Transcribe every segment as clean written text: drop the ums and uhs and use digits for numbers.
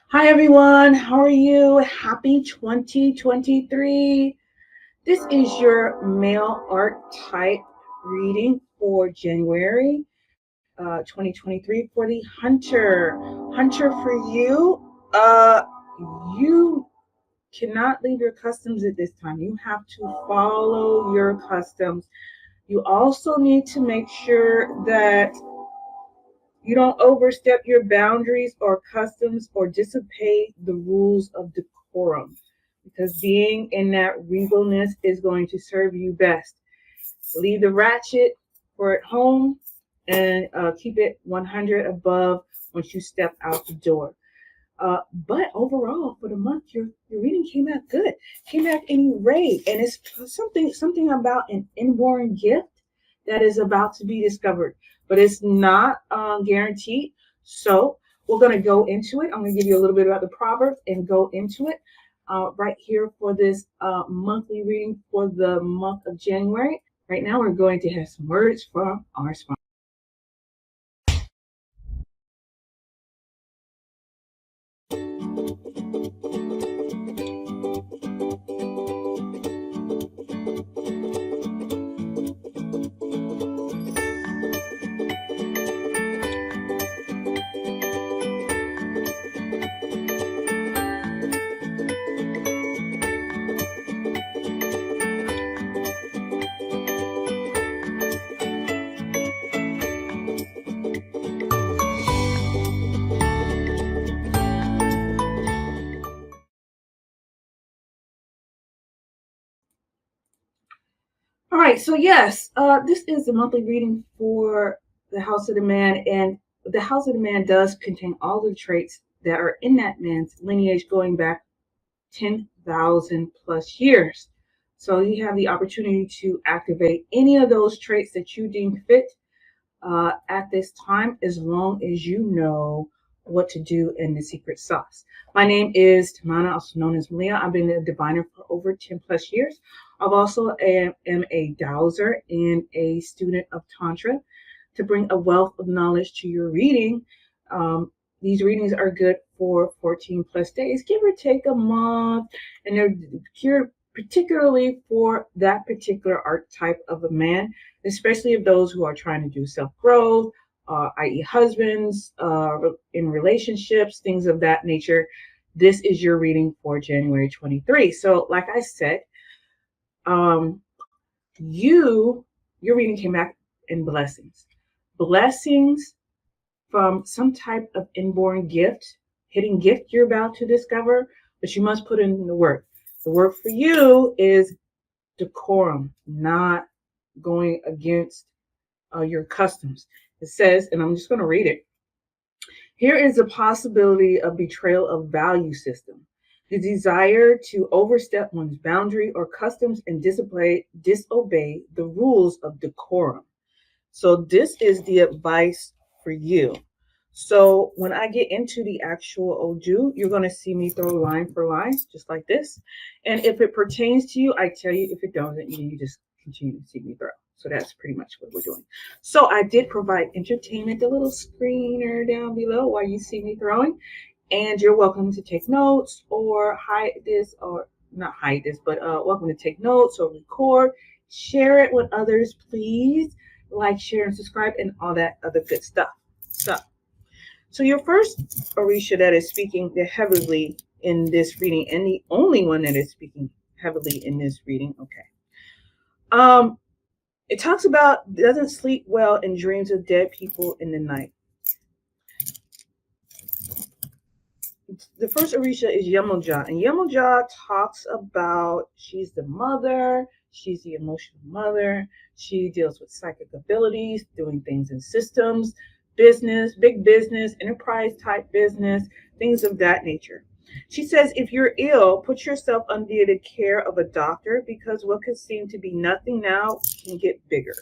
Hi everyone, how are you? Happy 2023. This is your male archetype reading for January 2023 for the Hunter. Hunter, for you, you cannot leave your customs at this time. You have to follow your customs. You also need to make sure that you don't overstep your boundaries or customs or disobey the rules of decorum, because being in that regalness is going to serve you best. Leave the ratchet for at home and keep it 100 above once you step out the door. But overall, for the month, your reading came out good. Came out any rate, and it's something about an inborn gift that is about to be discovered, but it's not guaranteed. So we're going to go into it. I'm going to give you a little bit about the proverb and go into it right here for this monthly reading for the month of January. Right now, we're going to have some words from our sponsor. All right, so yes, this is the monthly reading for the House of the Man, and the House of the Man does contain all the traits that are in that man's lineage going back 10,000 plus years. So you have the opportunity to activate any of those traits that you deem fit at this time, as long as you know what to do in the secret sauce. My name is Tamanna, also known as Malia. I've been a diviner for over 10 plus years. I've also am a dowser and a student of Tantra to bring a wealth of knowledge to your reading. These readings are good for 14 plus days, give or take a month, and they're cured particularly for that particular archetype of a man, especially of those who are trying to do self-growth, i.e. husbands, in relationships, things of that nature. This is your reading for January 23. So like I said, um, your reading came back in blessings. Blessings from some type of inborn gift, hidden gift you're about to discover, but you must put in the work. The work for you is decorum, not going against your customs. It says, and I'm just going to read it. Here is a possibility of betrayal of value system. The desire to overstep one's boundary or customs and disobey the rules of decorum. So this is the advice for you. So when I get into the actual Odu, you're going to see me throw line for line, just like this. And if it pertains to you, I tell you. If it doesn't, you just continue to see me throw. So that's pretty much what we're doing. So I did provide entertainment, the little screener down below while you see me throwing. And you're welcome to take notes or hide this, or not hide this, but welcome to take notes or record. Share it with others, please. Like, share, and subscribe, and all that other good stuff. So your first Orisha that is speaking heavily in this reading, and the only one that is speaking heavily in this reading, okay. It talks about doesn't sleep well and dreams of dead people in the night. The first Orisha is Yemoja, and Yemoja talks about she's the mother, she's the emotional mother, she deals with psychic abilities, doing things in systems, business, big business, enterprise type business, things of that nature. She says, if you're ill, put yourself under the care of a doctor, because what could seem to be nothing now can get bigger.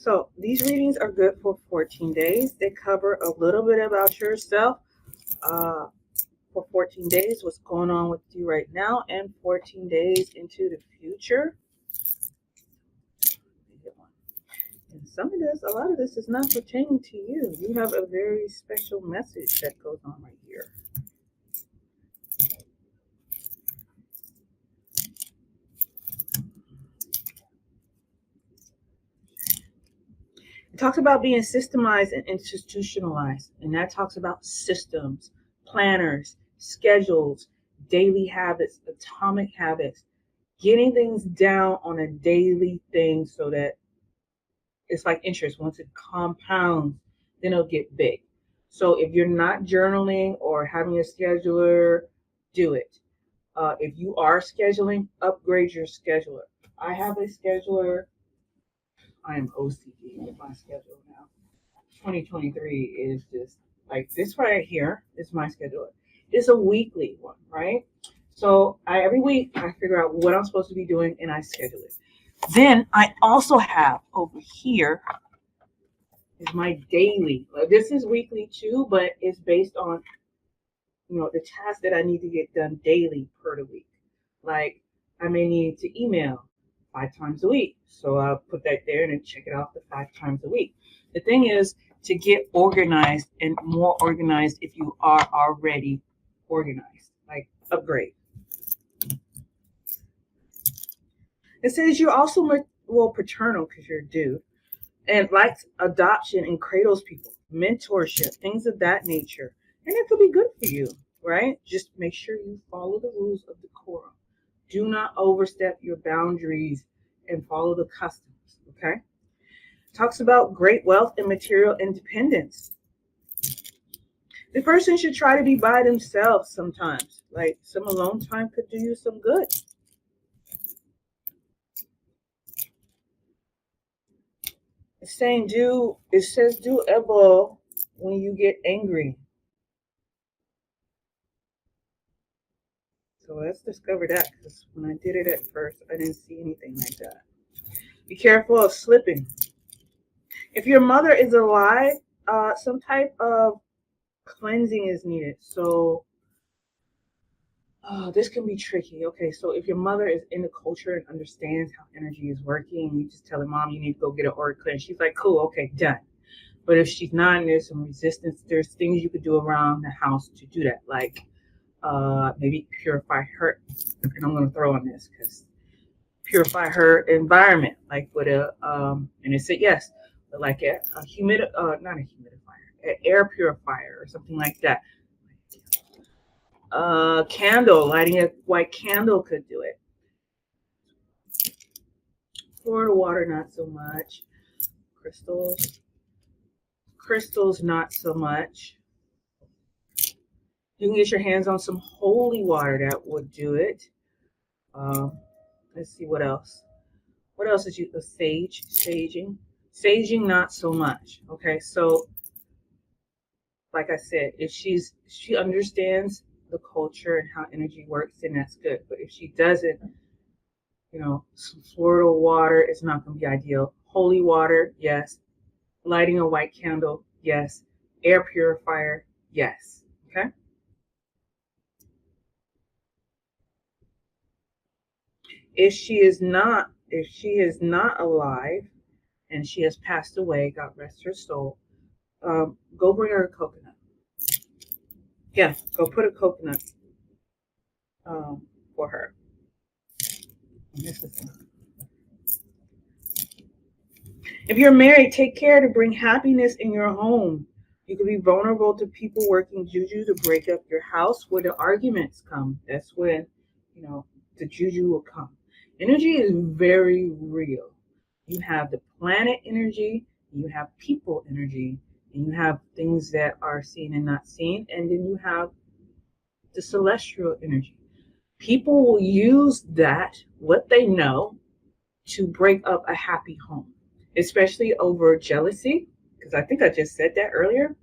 So these readings are good for 14 days. They cover a little bit about yourself for 14 days, what's going on with you right now, and 14 days into the future. And a lot of this is not pertaining to you. You have a very special message that goes on right here. It talks about being systemized and institutionalized, and that talks about systems, planners, schedules, daily habits, atomic habits, getting things down on a daily thing so that it's like interest. Once it compounds, then it'll get big. So if you're not journaling or having a scheduler, do it. If you are scheduling, upgrade your scheduler. I have a scheduler. I am OCD with my schedule now. 2023 is just like this right here is my scheduler. It's a weekly one, right? So every week I figure out what I'm supposed to be doing and I schedule it. Then I also have over here is my daily. This is weekly too, but it's based on the tasks that I need to get done daily per the week. Like I may need to email 5 times a week. So I'll put that there and then check it off the 5 times a week. The thing is to get organized and more organized if you are already organized. Like upgrade. It says you're also paternal because you're a dude and likes adoption and cradles people, mentorship, things of that nature. And it could be good for you, right? Just make sure you follow the rules of decorum. Do not overstep your boundaries and follow the customs, okay? Talks about great wealth and material independence. The person should try to be by themselves sometimes. Like some alone time could do you some good. It's saying do ever when you get angry. So let's discover that, because when I did it at first, I didn't see anything like that. Be careful of slipping. If your mother is alive, some type of cleansing is needed. So this can be tricky. Okay, so if your mother is in the culture and understands how energy is working, you just tell her, Mom, you need to go get an aura cleanse. She's like, cool, okay, done. But if she's not, and there's some resistance, there's things you could do around the house to do that, like maybe purify her. And I'm going to throw on this because purify her environment, like with and it said yes, but like not a humidifier, an air purifier or something like that. Candle, lighting a white candle could do it. Florida water, not so much. Crystals, not so much. You can get your hands on some holy water that would do it. Let's see what else. What else is saging? Saging, not so much. Okay, so like I said, if she understands the culture and how energy works, then that's good. But if she doesn't, some Florida water is not going to be ideal. Holy water, yes. Lighting a white candle, yes. Air purifier, yes. Okay. If she is not alive and she has passed away, God rest her soul, go bring her a coconut. Yeah, go put a coconut for her. If you're married, take care to bring happiness in your home. You can be vulnerable to people working juju to break up your house where the arguments come. That's when, the juju will come. Energy is very real. You have the planet energy, you have people energy, and you have things that are seen and not seen, and then you have the celestial energy. People will use that, what they know, to break up a happy home, especially over jealousy, because I think I just said that earlier.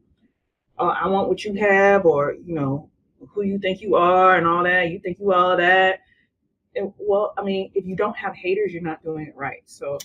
I want what you have, or, who you think you are and all that. You think you all that. Well, I mean, if you don't have haters, you're not doing it right. So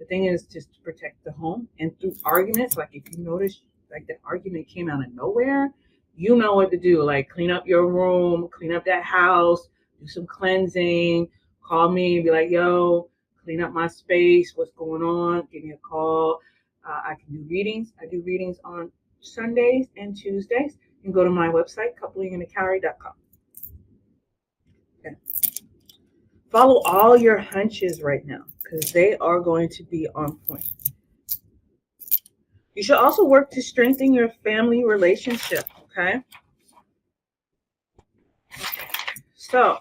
The thing is just to protect the home. And through arguments, like if you notice like the argument came out of nowhere, you know what to do. Like clean up your room, clean up that house, do some cleansing, call me and be like, yo, clean up my space. What's going on? Give me a call. I can do readings. I do readings on Sundays and Tuesdays. You can go to my website, couplinginthecalorie.com. Okay. Follow all your hunches right now because they are going to be on point. You should also work to strengthen your family relationship, okay? So,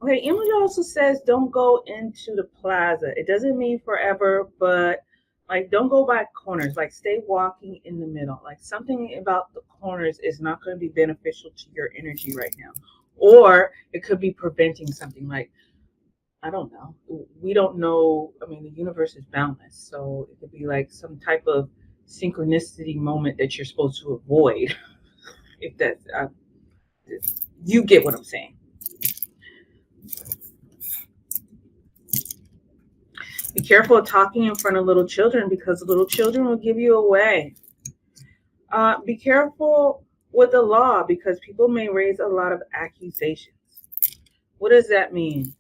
okay, Emily also says don't go into the plaza. It doesn't mean forever, but like don't go by corners. Like stay walking in the middle. Like something about the corners is not going to be beneficial to your energy right now. Or it could be preventing something like, I don't know. We don't know. I mean, the universe is boundless. So it could be like some type of synchronicity moment that you're supposed to avoid. If that's, you get what I'm saying. Be careful of talking in front of little children because little children will give you away. Be careful with the law because people may raise a lot of accusations. What does that mean?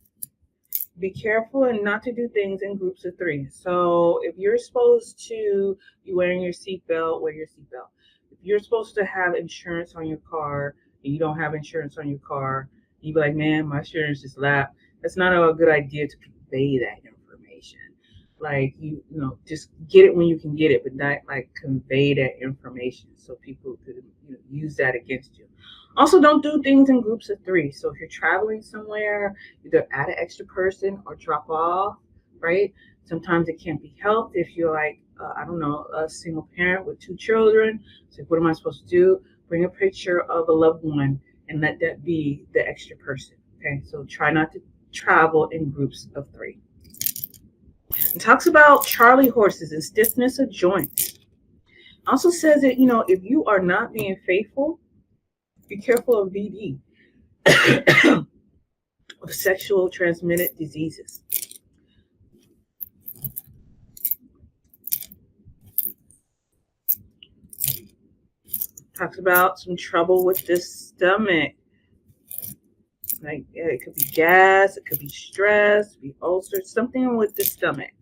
Be careful and not to do things in groups of 3. So if you're supposed to be wearing your seatbelt, wear your seatbelt. If you're supposed to have insurance on your car and you don't have insurance on your car, you be like, man, my insurance is lapsed. That's not a good idea to convey that information. Like you know, just get it when you can get it, but not like convey that information so people could use that against you. Also, don't do things in groups of 3. So if you're traveling somewhere, either add an extra person or drop off, right? Sometimes it can't be helped if you're like, I don't know, a single parent with 2 children. So what am I supposed to do? Bring a picture of a loved one and let that be the extra person, okay? So try not to travel in groups of 3. It talks about Charlie horses and stiffness of joints. Also says that, if you are not being faithful, be careful of VD, of sexual transmitted diseases. Talks about some trouble with the stomach. Like it could be gas, it could be stress, it could be ulcers, something with the stomach.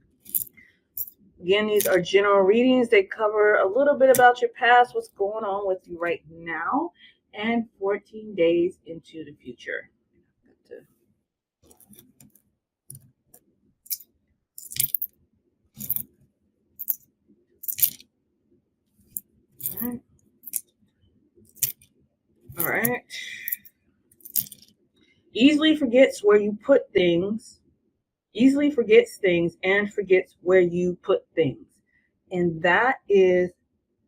Again, these are general readings. They cover a little bit about your past, what's going on with you right now, and 14 days into the future. All right. Easily forgets where you put things. Easily forgets things and forgets where you put things. And that is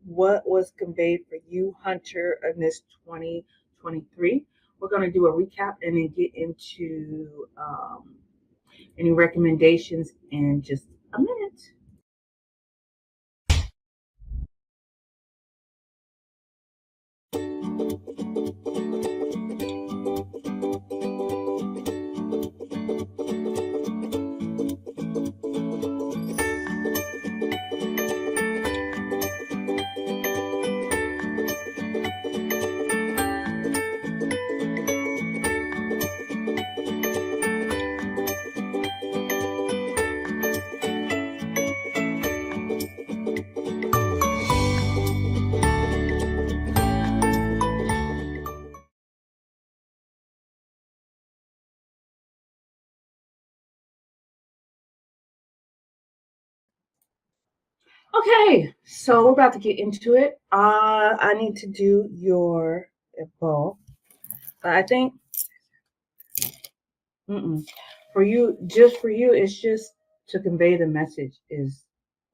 what was conveyed for you, Hunter, in this 2023. We're going to do a recap and then get into any recommendations in just a minute. Okay, so we're about to get into it. I need to do your evolve. I think for you, it's just to convey the message is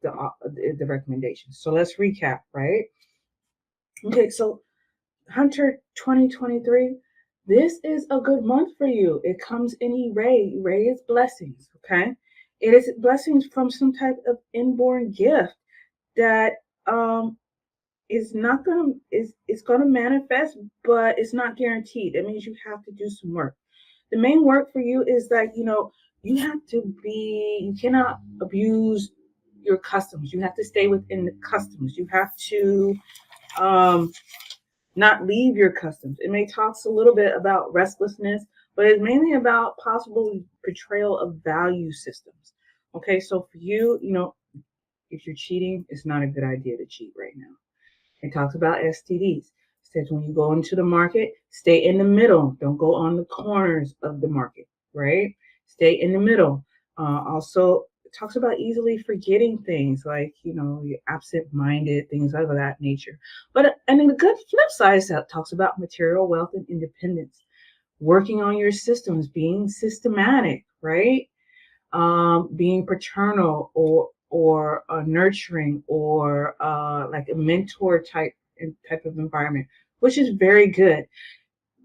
the recommendation. So let's recap, right? Okay, so Hunter 2023, this is a good month for you. It comes in Ray. Ray is blessings, okay? It is blessings from some type of inborn gift that is not gonna is gonna manifest, but it's not guaranteed. That means you have to do some work. The main work for you is that you cannot abuse your customs. You have to stay within the customs. You have to not leave your customs. It may talk a little bit about restlessness, but it's mainly about possible betrayal of value systems. Okay, so for you, if you're cheating, it's not a good idea to cheat right now. It talks about STDs. It says when you go into the market, stay in the middle. Don't go on the corners of the market, right? Stay in the middle. Also, it talks about easily forgetting things like, you're absent-minded, things of that nature. And then the good flip side is that talks about material wealth and independence, working on your systems, being systematic, right? Being paternal or nurturing or like a mentor type of environment, which is very good.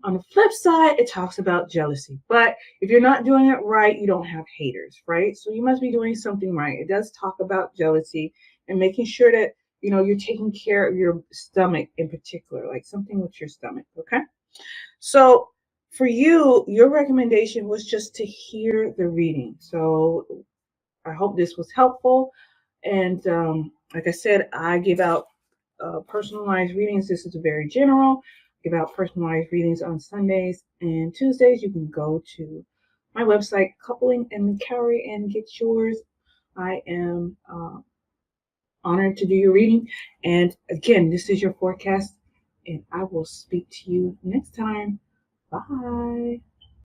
On the flip side, it talks about jealousy. But if you're not doing it right, you don't have haters, right? So you must be doing something right. It does talk about jealousy and making sure that you're taking care of your stomach in particular, like something with your stomach. Okay. So for you, your recommendation was just to hear the reading. So I hope this was helpful. And like I said, I give out personalized readings. This is very general. I give out personalized readings on Sundays and Tuesdays. You can go to my website, Coupling and Carry, and get yours. I am honored to do your reading. And again, this is your forecast, and I will speak to you next time. Bye.